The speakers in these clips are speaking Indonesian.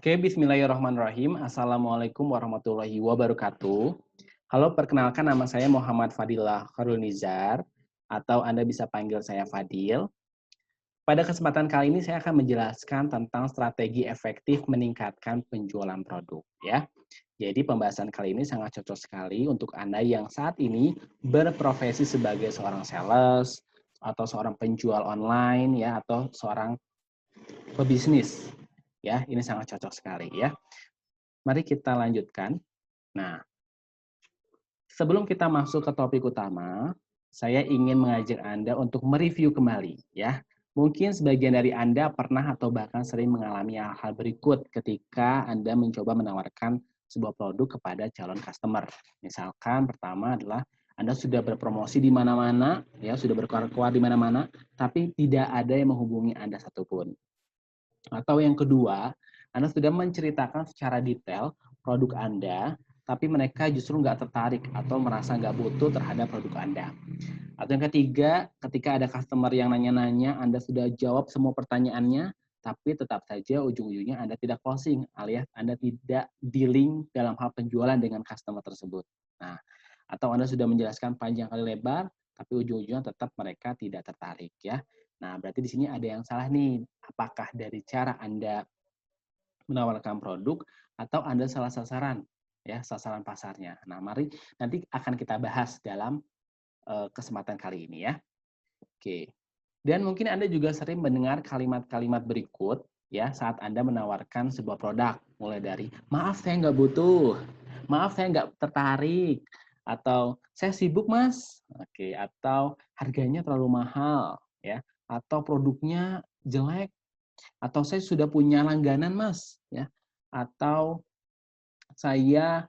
Oke, bismillahirrahmanirrahim. Assalamualaikum warahmatullahi wabarakatuh. Halo, perkenalkan nama saya Muhammad Fadilah Khairul Nizar, atau Anda bisa panggil saya Fadil. Pada kesempatan kali ini saya akan menjelaskan tentang strategi efektif meningkatkan penjualan produk, ya. Jadi pembahasan kali ini sangat cocok sekali untuk Anda yang saat ini berprofesi sebagai seorang sales atau seorang penjual online ya atau seorang pebisnis. Ya, ini sangat cocok sekali ya. Mari kita lanjutkan. Nah, sebelum kita masuk ke topik utama, saya ingin mengajak Anda untuk mereview kembali ya. Mungkin sebagian dari Anda pernah atau bahkan sering mengalami hal-hal berikut ketika Anda mencoba menawarkan sebuah produk kepada calon customer. Misalkan pertama adalah Anda sudah berpromosi di mana-mana, ya sudah berkeluar-keluar di mana-mana, tapi tidak ada yang menghubungi Anda satupun. Atau yang kedua, Anda sudah menceritakan secara detail produk Anda, tapi mereka justru nggak tertarik atau merasa nggak butuh terhadap produk Anda. Atau yang ketiga, ketika ada customer yang nanya-nanya, Anda sudah jawab semua pertanyaannya, tapi tetap saja ujung-ujungnya Anda tidak closing, alias Anda tidak dealing dalam hal penjualan dengan customer tersebut. Nah, atau Anda sudah menjelaskan panjang kali lebar, tapi ujung-ujungnya tetap mereka tidak tertarik ya. Nah, berarti di sini ada yang salah nih. Apakah dari cara Anda menawarkan produk atau Anda salah sasaran ya, sasaran pasarnya. Nah, mari nanti akan kita bahas dalam kesempatan kali ini ya. Oke. Dan mungkin Anda juga sering mendengar kalimat-kalimat berikut ya saat Anda menawarkan sebuah produk. Mulai dari, maaf saya nggak butuh, maaf saya nggak tertarik, atau saya sibuk mas, oke, atau harganya terlalu mahal, ya, atau produknya jelek, atau saya sudah punya langganan mas, ya, atau saya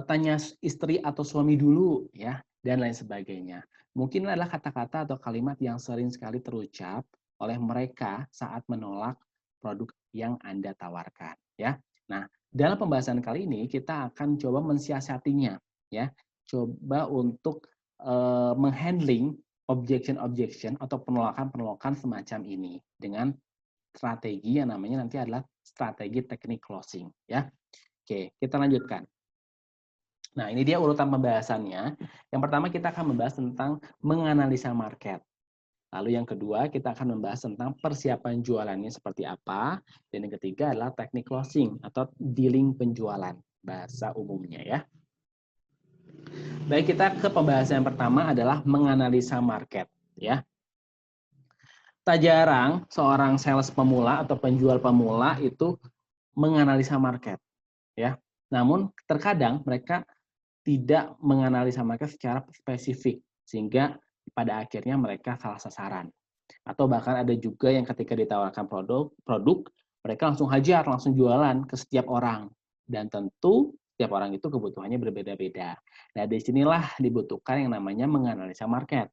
tanya istri atau suami dulu ya, dan lain sebagainya. Mungkin adalah kata-kata atau kalimat yang sering sekali terucap oleh mereka saat menolak produk yang Anda tawarkan ya. Nah, dalam pembahasan kali ini kita akan coba mensiasatinya ya. Coba untuk menghandling objection-objection atau penolakan-penolakan semacam ini dengan strategi yang namanya nanti adalah strategi teknik closing ya. Oke, kita lanjutkan. Nah, ini dia urutan pembahasannya. Yang pertama kita akan membahas tentang menganalisa market. Lalu yang kedua kita akan membahas tentang persiapan jualannya seperti apa. Dan yang ketiga adalah teknik closing atau dealing penjualan bahasa umumnya ya. Baik, kita ke pembahasan yang pertama adalah menganalisa market ya. Tak jarang seorang sales pemula atau penjual pemula itu menganalisa market ya. Namun terkadang mereka tidak menganalisa mereka secara spesifik, sehingga pada akhirnya mereka salah sasaran. Atau bahkan ada juga yang ketika ditawarkan produk mereka langsung hajar, langsung jualan ke setiap orang. Dan tentu setiap orang itu kebutuhannya berbeda-beda. Nah, disinilah dibutuhkan yang namanya menganalisa market.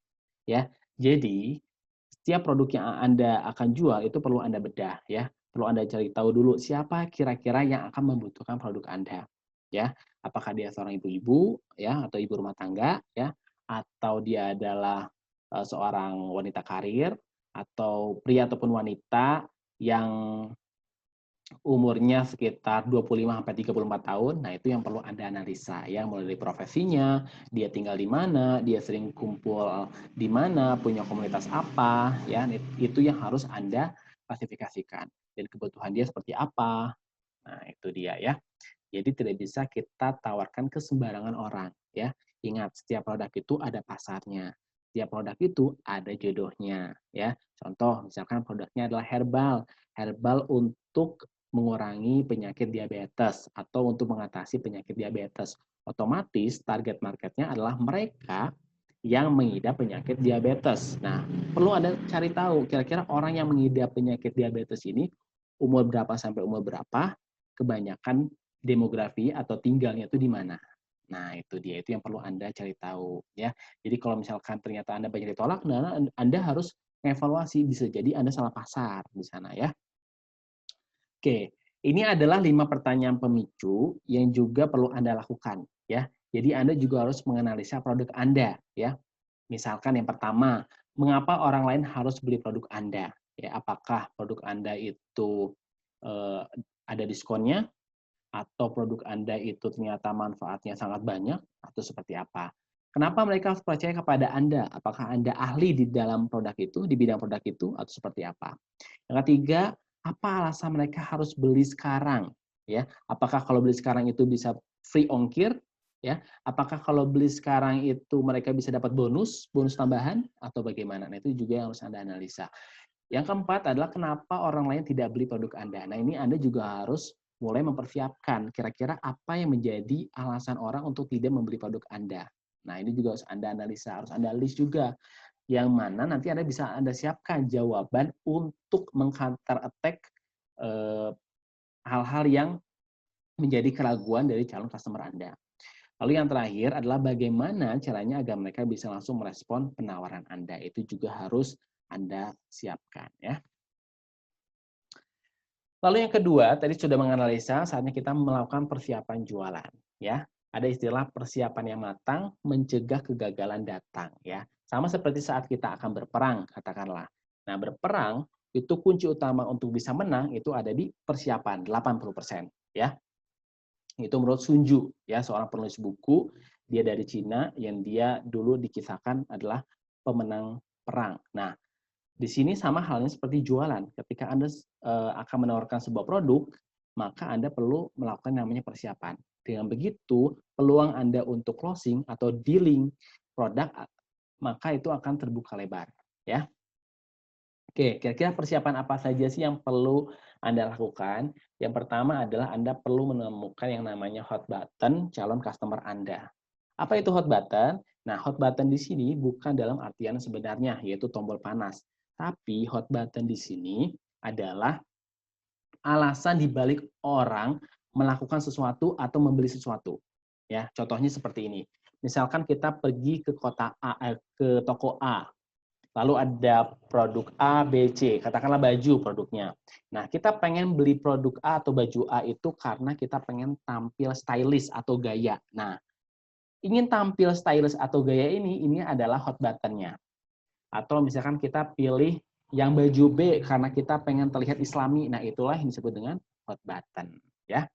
Ya, jadi setiap produk yang Anda akan jual itu perlu Anda bedah ya. Perlu Anda cari tahu dulu siapa kira-kira yang akan membutuhkan produk Anda. Ya, apakah dia seorang ibu-ibu ya atau ibu rumah tangga ya, atau dia adalah seorang wanita karir atau pria ataupun wanita yang umurnya sekitar 25 sampai 34 tahun. Nah, itu yang perlu Anda analisa ya, mulai dari profesinya, dia tinggal di mana, dia sering kumpul di mana, punya komunitas apa, ya. Itu yang harus Anda klasifikasikan. Dan kebutuhan dia seperti apa. Nah, itu dia ya. Jadi tidak bisa kita tawarkan ke sembarangan orang ya. Ingat, setiap produk itu ada pasarnya. Setiap produk itu ada jodohnya ya. Contoh misalkan produknya adalah herbal. Herbal untuk mengurangi penyakit diabetes atau untuk mengatasi penyakit diabetes. Otomatis target marketnya adalah mereka yang mengidap penyakit diabetes. Nah, perlu Anda cari tahu kira-kira orang yang mengidap penyakit diabetes ini umur berapa sampai umur berapa, kebanyakan demografi atau tinggalnya itu di mana. Nah, itu dia, itu yang perlu Anda cari tahu ya. Jadi kalau misalkan ternyata Anda banyak ditolak, nah Anda harus evaluasi, bisa jadi Anda salah pasar di sana ya. Oke, ini adalah 5 pertanyaan pemicu yang juga perlu Anda lakukan ya. Jadi Anda juga harus menganalisa produk Anda ya. Misalkan yang pertama, mengapa orang lain harus beli produk Anda? Ya, apakah produk Anda itu eh, ada diskonnya, atau produk Anda itu ternyata manfaatnya sangat banyak, atau seperti apa. Kenapa mereka harus percaya kepada Anda? Apakah Anda ahli di dalam produk itu, di bidang produk itu, atau seperti apa? Yang ketiga, apa alasan mereka harus beli sekarang? Ya, apakah kalau beli sekarang itu bisa free ongkir? Ya, apakah kalau beli sekarang itu mereka bisa dapat bonus tambahan atau bagaimana? Nah, itu juga yang harus Anda analisa. Yang keempat adalah kenapa orang lain tidak beli produk Anda. Nah, ini Anda juga harus mulai mempersiapkan kira-kira apa yang menjadi alasan orang untuk tidak membeli produk Anda. Nah, ini juga harus Anda analisa, harus Anda list juga yang mana nanti Anda bisa Anda siapkan jawaban untuk meng-counter attack hal-hal yang menjadi keraguan dari calon customer Anda. Lalu yang terakhir adalah bagaimana caranya agar mereka bisa langsung merespon penawaran Anda. Itu juga harus Anda siapkan ya. Lalu yang kedua, tadi sudah menganalisa, saatnya kita melakukan persiapan jualan ya. Ada istilah persiapan yang matang mencegah kegagalan datang ya. Sama seperti saat kita akan berperang katakanlah. Nah, berperang itu kunci utama untuk bisa menang itu ada di persiapan 80% ya. Itu menurut Sun Tzu ya, seorang penulis buku, dia dari Cina yang dia dulu dikisahkan adalah pemenang perang. Nah, di sini sama halnya seperti jualan. Ketika Anda akan menawarkan sebuah produk, maka Anda perlu melakukan namanya persiapan. Dengan begitu, peluang Anda untuk closing atau dealing produk maka itu akan terbuka lebar, ya. Oke, kira-kira persiapan apa saja sih yang perlu Anda lakukan? Yang pertama adalah Anda perlu menemukan yang namanya hot button calon customer Anda. Apa itu hot button? Nah, hot button di sini bukan dalam artian sebenarnya, yaitu tombol panas. Tapi hot button di sini adalah alasan dibalik orang melakukan sesuatu atau membeli sesuatu. Ya, contohnya seperti ini. Misalkan kita pergi ke ke toko A, lalu ada produk A, B, C, katakanlah baju produknya. Nah, kita pengen beli produk A atau baju A itu karena kita pengen tampil stylish atau gaya. Nah, ingin tampil stylish atau gaya ini adalah hot button-nya. Atau misalkan kita pilih yang baju B karena kita pengen terlihat islami. Nah, itulah yang disebut dengan hot button. Ya.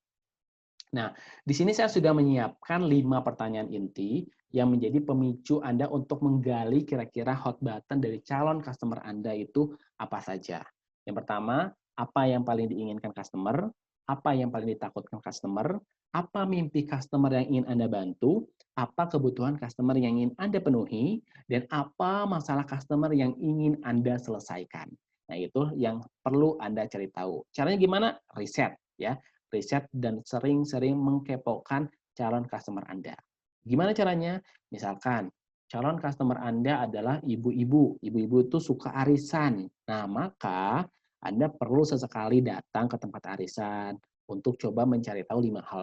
Nah, di sini saya sudah menyiapkan 5 pertanyaan inti yang menjadi pemicu Anda untuk menggali kira-kira hot button dari calon customer Anda itu apa saja. Yang pertama, apa yang paling diinginkan customer, apa yang paling ditakutkan customer, apa mimpi customer yang ingin Anda bantu, apa kebutuhan customer yang ingin Anda penuhi, dan apa masalah customer yang ingin Anda selesaikan. Nah, itu yang perlu Anda cari tahu. Caranya gimana? Riset, ya. Riset dan sering-sering mengkepokan calon customer Anda. Gimana caranya? Misalkan, calon customer Anda adalah ibu-ibu. Ibu-ibu itu suka arisan. Nah, maka Anda perlu sesekali datang ke tempat arisan untuk coba mencari tahu 5 hal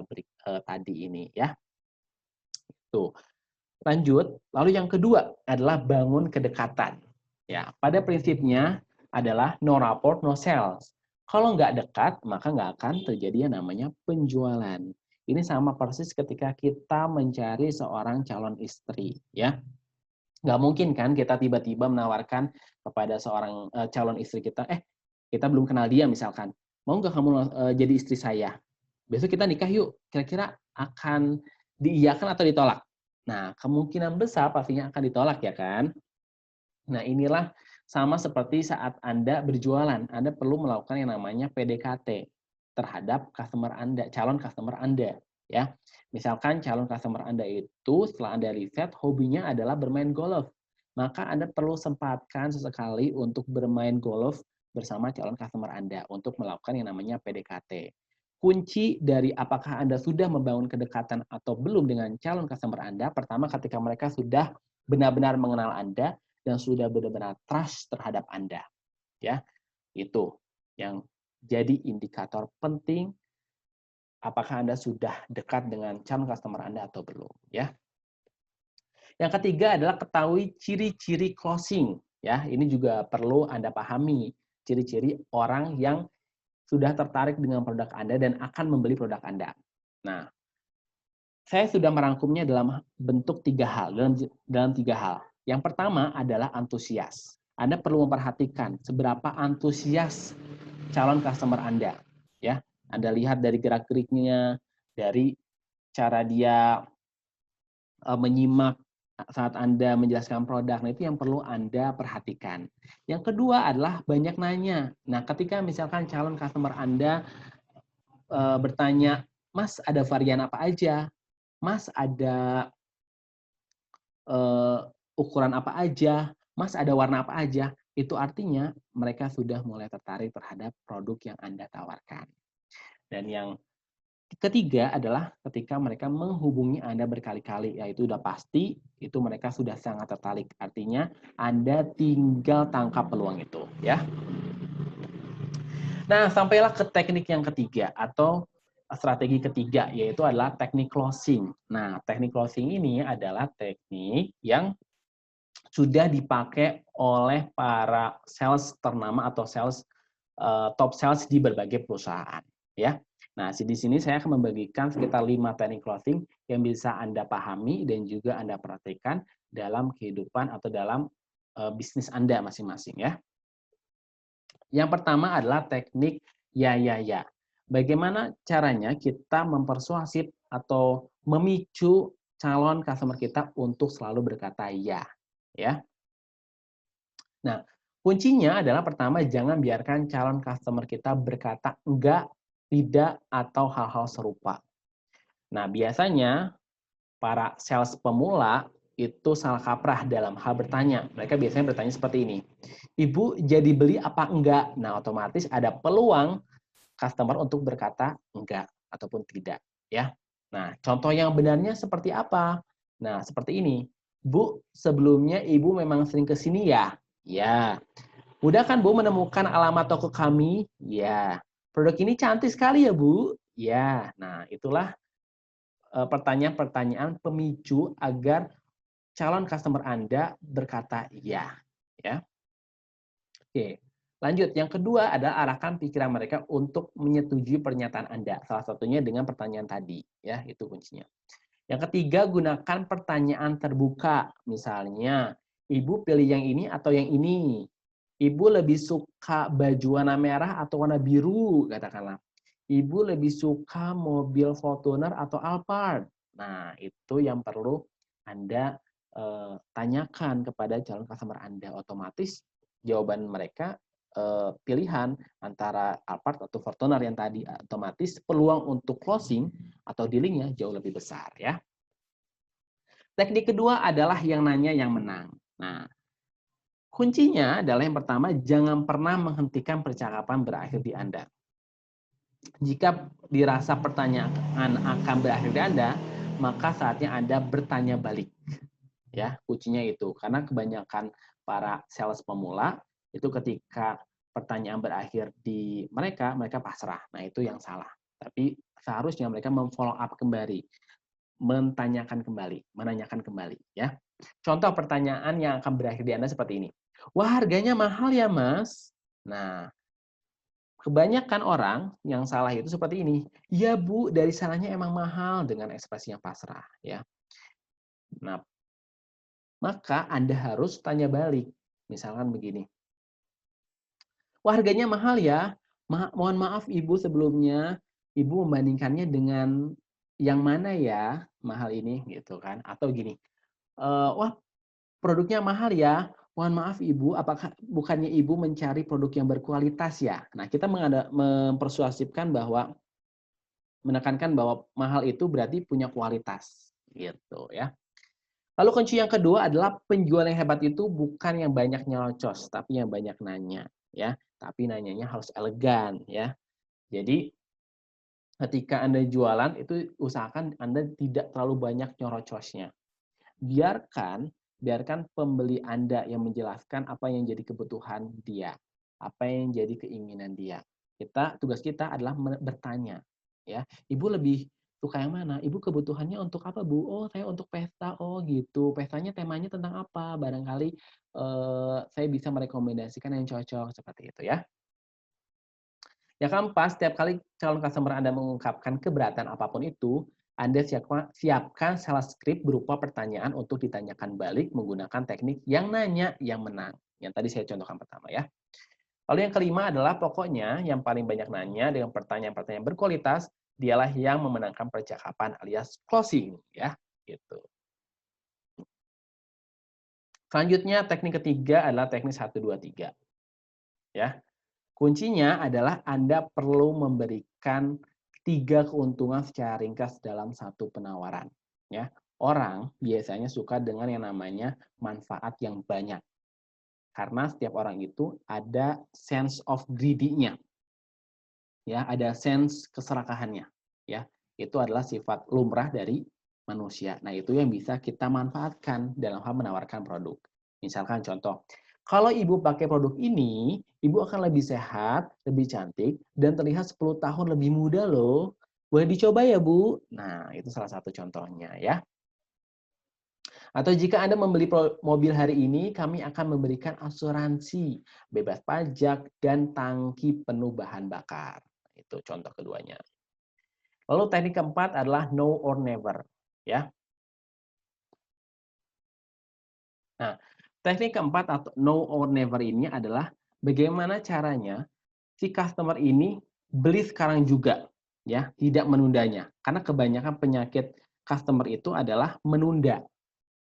tadi ini ya. Tuh. Lanjut, lalu yang kedua adalah bangun kedekatan. Ya, pada prinsipnya adalah no rapport, no sales. Kalau nggak dekat, maka nggak akan terjadi yang namanya penjualan. Ini sama persis ketika kita mencari seorang calon istri, ya. Nggak mungkin kan kita tiba-tiba menawarkan kepada seorang calon istri kita, kita belum kenal dia misalkan, mau nggak kamu jadi istri saya? Besok kita nikah yuk. Kira-kira akan diiyakan atau ditolak? Nah, kemungkinan besar pastinya akan ditolak ya kan? Nah, inilah sama seperti saat Anda berjualan. Anda perlu melakukan yang namanya PDKT terhadap customer Anda, calon customer Anda. Ya, misalkan calon customer Anda itu setelah Anda riset hobinya adalah bermain golf, maka Anda perlu sempatkan sesekali untuk bermain golf bersama calon customer Anda untuk melakukan yang namanya PDKT. Kunci dari apakah Anda sudah membangun kedekatan atau belum dengan calon customer Anda, pertama ketika mereka sudah benar-benar mengenal Anda dan sudah benar-benar trust terhadap Anda. Ya, itu yang jadi indikator penting apakah Anda sudah dekat dengan calon customer Anda atau belum, ya. Yang ketiga adalah ketahui ciri-ciri closing, ya. Ini juga perlu Anda pahami, ciri-ciri orang yang sudah tertarik dengan produk Anda dan akan membeli produk Anda. Nah, saya sudah merangkumnya dalam bentuk 3 hal, dalam 3 hal. Yang pertama adalah antusias. Anda perlu memperhatikan seberapa antusias calon customer Anda. ya. Anda lihat dari gerak-geriknya, dari cara dia menyimak saat Anda menjelaskan produk. Nah, itu yang perlu Anda perhatikan. Yang kedua adalah banyak nanya. Nah, ketika misalkan calon customer Anda bertanya, "Mas, ada varian apa aja? Mas, ada ukuran apa aja? Mas, ada warna apa aja?" Itu artinya mereka sudah mulai tertarik terhadap produk yang Anda tawarkan. Dan yang ketiga adalah ketika mereka menghubungi Anda berkali-kali, yaitu udah pasti itu mereka sudah sangat tertarik. Artinya Anda tinggal tangkap peluang itu, ya. Nah, sampailah ke teknik yang ketiga atau strategi ketiga, yaitu adalah teknik closing. Nah, teknik closing ini adalah teknik yang sudah dipakai oleh para sales ternama atau sales top sales di berbagai perusahaan, ya. Nah, di sini saya akan membagikan sekitar 5 teknik closing yang bisa Anda pahami dan juga Anda perhatikan dalam kehidupan atau dalam bisnis Anda masing-masing, ya. Yang pertama adalah teknik ya ya ya. Bagaimana caranya kita mempersuasif atau memicu calon customer kita untuk selalu berkata ya, ya. Nah, kuncinya adalah pertama, jangan biarkan calon customer kita berkata enggak, tidak, atau hal-hal serupa. Nah, biasanya para sales pemula itu salah kaprah dalam hal bertanya. Mereka biasanya bertanya seperti ini, "Ibu jadi beli apa enggak?" Nah, otomatis ada peluang customer untuk berkata enggak ataupun tidak, ya. Nah, contoh yang benarnya seperti apa? Nah, seperti ini. "Bu, sebelumnya Ibu memang sering ke sini ya?" "Ya." "Mudah kan Bu menemukan alamat toko kami?" "Ya." "Produk ini cantik sekali ya Bu?" "Ya." Nah, itulah pertanyaan-pertanyaan pemicu agar calon customer Anda berkata ya, ya. Oke, lanjut. Yang kedua adalah arahkan pikiran mereka untuk menyetujui pernyataan Anda. Salah satunya dengan pertanyaan tadi, ya, itu kuncinya. Yang ketiga, gunakan pertanyaan terbuka. Misalnya, "Ibu pilih yang ini atau yang ini? Ibu lebih suka baju warna merah atau warna biru?" Katakanlah. "Ibu lebih suka mobil Fortuner atau Alphard?" Nah, itu yang perlu Anda tanyakan kepada calon customer Anda. Otomatis jawaban mereka pilihan antara Alphard atau Fortuner yang tadi, otomatis peluang untuk closing atau dealingnya jauh lebih besar, ya. Teknik kedua adalah yang nanya yang menang. Nah, kuncinya adalah yang pertama, jangan pernah menghentikan percakapan berakhir di Anda. Jika dirasa pertanyaan akan berakhir di Anda, maka saatnya Anda bertanya balik. Ya, kuncinya itu. Karena kebanyakan para sales pemula itu ketika pertanyaan berakhir di mereka, mereka pasrah. Nah, itu yang salah. Tapi seharusnya mereka memfollow up kembali, menanyakan kembali, ya. Contoh pertanyaan yang akan berakhir di Anda seperti ini. "Wah, harganya mahal ya, Mas?" Nah, kebanyakan orang yang salah itu seperti ini. "Iya, Bu, dari sananya emang mahal," dengan ekspresi yang pasrah, ya. Nah, maka Anda harus tanya balik. Misalkan begini, "Wah, harganya mahal ya? Mohon maaf Ibu sebelumnya, Ibu membandingkannya dengan yang mana ya mahal ini?" Gitu kan. Atau gini, "Wah, produknya mahal ya? Mohon maaf Ibu, apakah bukannya Ibu mencari produk yang berkualitas ya?" Nah, kita mempersuasifkan bahwa menekankan bahwa mahal itu berarti punya kualitas, gitu ya. Lalu kunci yang kedua adalah penjual yang hebat itu bukan yang banyak nyerocos, tapi yang banyak nanya, ya. Tapi nanyanya harus elegan, ya. Jadi ketika Anda jualan itu usahakan Anda tidak terlalu banyak nyerocosnya. Biarkan biarkan pembeli Anda yang menjelaskan apa yang jadi kebutuhan dia, apa yang jadi keinginan dia. Tugas kita adalah bertanya, ya. "Ibu lebih suka yang mana? Ibu kebutuhannya untuk apa, Bu?" "Oh, saya untuk pesta." "Oh, gitu. Pestanya temanya tentang apa? Barangkali saya bisa merekomendasikan yang cocok." Seperti itu, ya. Yang keempat, setiap kali calon customer Anda mengungkapkan keberatan apapun itu, Anda siapkan sales script berupa pertanyaan untuk ditanyakan balik menggunakan teknik yang nanya, yang menang. Yang tadi saya contohkan pertama, ya. Lalu yang kelima adalah pokoknya yang paling banyak nanya dengan pertanyaan-pertanyaan berkualitas, dialah yang memenangkan percakapan alias closing, ya, gitu. Selanjutnya teknik ketiga adalah teknik 1, 2, 3, ya. Kuncinya adalah Anda perlu memberikan 3 keuntungan secara ringkas dalam satu penawaran, ya. Orang biasanya suka dengan yang namanya manfaat yang banyak. Karena setiap orang itu ada sense of greedy-nya, ya, ada sense keserakahannya, ya. Itu adalah sifat lumrah dari manusia. Nah, itu yang bisa kita manfaatkan dalam hal menawarkan produk. Misalkan contoh, kalau ibu pakai produk ini, ibu akan lebih sehat, lebih cantik, dan terlihat 10 tahun lebih muda loh. Boleh dicoba ya, Bu? Nah, itu salah satu contohnya ya. Atau jika Anda membeli mobil hari ini, kami akan memberikan asuransi, bebas pajak, dan tangki penuh bahan bakar. Itu contoh keduanya. Lalu teknik keempat adalah know or never. Ya. Nah, teknik keempat atau know or never ini adalah bagaimana caranya si customer ini beli sekarang juga, ya, tidak menundanya. Karena kebanyakan penyakit customer itu adalah menunda.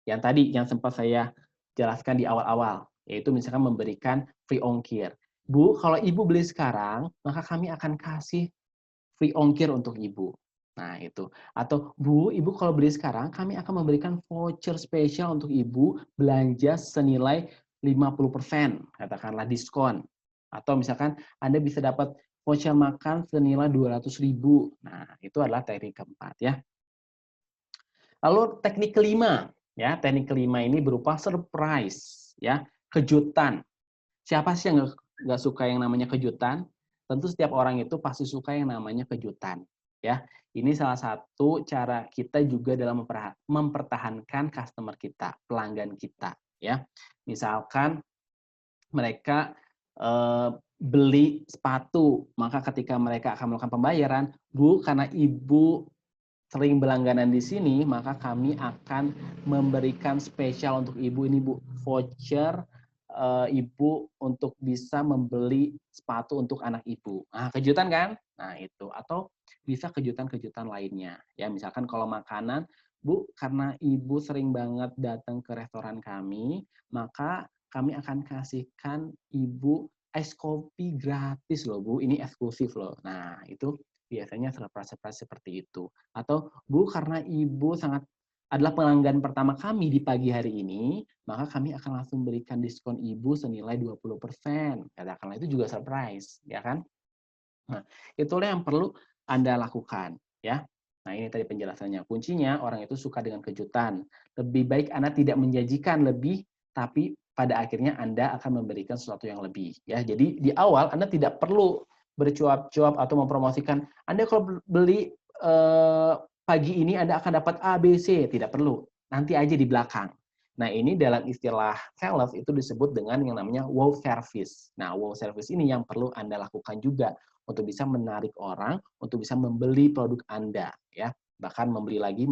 Yang tadi yang sempat saya jelaskan di awal-awal, yaitu misalkan memberikan free ongkir. Bu, kalau ibu beli sekarang, maka kami akan kasih free ongkir untuk ibu. Nah, itu. Atau, Bu, ibu kalau beli sekarang, kami akan memberikan voucher spesial untuk ibu belanja senilai 50%, katakanlah diskon. Atau misalkan Anda bisa dapat voucher makan senilai 200.000. Nah, itu adalah teknik keempat ya. Lalu teknik kelima, ya, teknik kelima ini berupa surprise, ya, kejutan. Siapa sih yang nggak suka yang namanya kejutan? Tentu setiap orang itu pasti suka yang namanya kejutan, ya. Ini salah satu cara kita juga dalam mempertahankan customer kita, pelanggan kita, ya. Misalkan mereka beli sepatu, maka ketika mereka akan melakukan pembayaran, Bu, karena Ibu sering berlangganan di sini, maka kami akan memberikan spesial untuk ibu ini, Bu, voucher ibu untuk bisa membeli sepatu untuk anak ibu. Nah, kejutan kan? Nah, itu. Atau bisa kejutan-kejutan lainnya. Ya, misalkan kalau makanan, Bu, karena ibu sering banget datang ke restoran kami, maka kami akan kasihkan ibu es kopi gratis loh, Bu. Ini eksklusif loh. Nah, itu biasanya surprise-surprise seperti itu. Atau, Bu, karena ibu sangat adalah pelanggan pertama kami di pagi hari ini, maka kami akan langsung berikan diskon ibu senilai 20%. Katakanlah itu juga surprise, ya kan? Nah, itulah yang perlu Anda lakukan, ya. Nah, ini tadi penjelasannya. Kuncinya orang itu suka dengan kejutan. Lebih baik Anda tidak menjanjikan lebih, tapi pada akhirnya Anda akan memberikan sesuatu yang lebih, ya. Jadi di awal Anda tidak perlu bercuap-cuap atau mempromosikan, Anda kalau beli pagi ini Anda akan dapat A, B, C. Tidak perlu. Nanti aja di belakang. Nah, ini dalam istilah sales itu disebut dengan yang namanya wow service. Nah, wow service ini yang perlu Anda lakukan juga untuk bisa menarik orang untuk bisa membeli produk Anda, ya. Bahkan membeli lagi,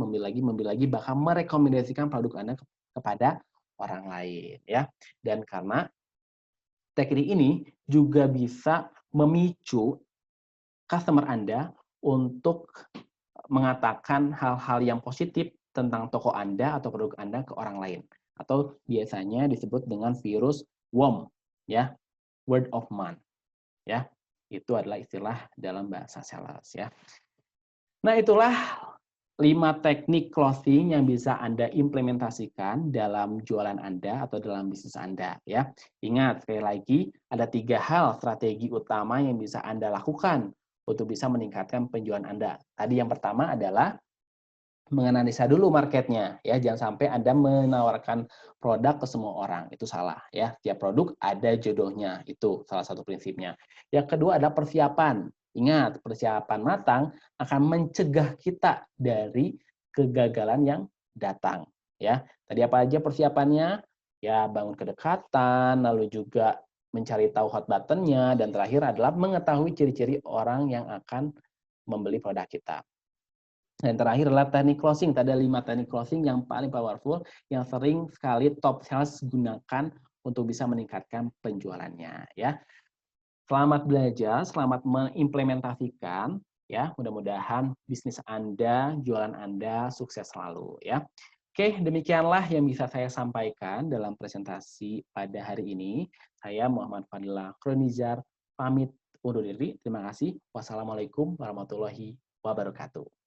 bahkan merekomendasikan produk Anda kepada orang lain, ya. Dan karena teknik ini juga bisa memicu customer Anda untuk mengatakan hal-hal yang positif tentang toko Anda atau produk Anda ke orang lain. Atau biasanya disebut dengan virus WOM, ya, word of mouth, ya. Itu adalah istilah dalam bahasa sales, ya. Nah, itulah 5 teknik closing yang bisa Anda implementasikan dalam jualan Anda atau dalam bisnis Anda, ya. Ingat, sekali lagi, ada 3 hal strategi utama yang bisa Anda lakukan untuk bisa meningkatkan penjualan Anda. Tadi yang pertama adalah menganalisa dulu marketnya, ya. Jangan sampai Anda menawarkan produk ke semua orang, itu salah, ya. Tiap produk ada jodohnya, itu salah satu prinsipnya. Yang kedua adalah persiapan. Ingat, persiapan matang akan mencegah kita dari kegagalan yang datang, ya. Tadi apa aja persiapannya? Ya, bangun kedekatan, lalu juga mencari tahu hot button-nya, dan terakhir adalah mengetahui ciri-ciri orang yang akan membeli produk kita. Dan terakhir adalah teknik closing. Tadi ada 5 teknik closing yang paling powerful, yang sering sekali top sales gunakan untuk bisa meningkatkan penjualannya, ya. Selamat belajar, selamat mengimplementasikan ya. Mudah-mudahan bisnis Anda, jualan Anda sukses selalu ya. Oke, demikianlah yang bisa saya sampaikan dalam presentasi pada hari ini. Saya Muhammad Fadila Kronizar pamit undur diri. Terima kasih. Wassalamualaikum warahmatullahi wabarakatuh.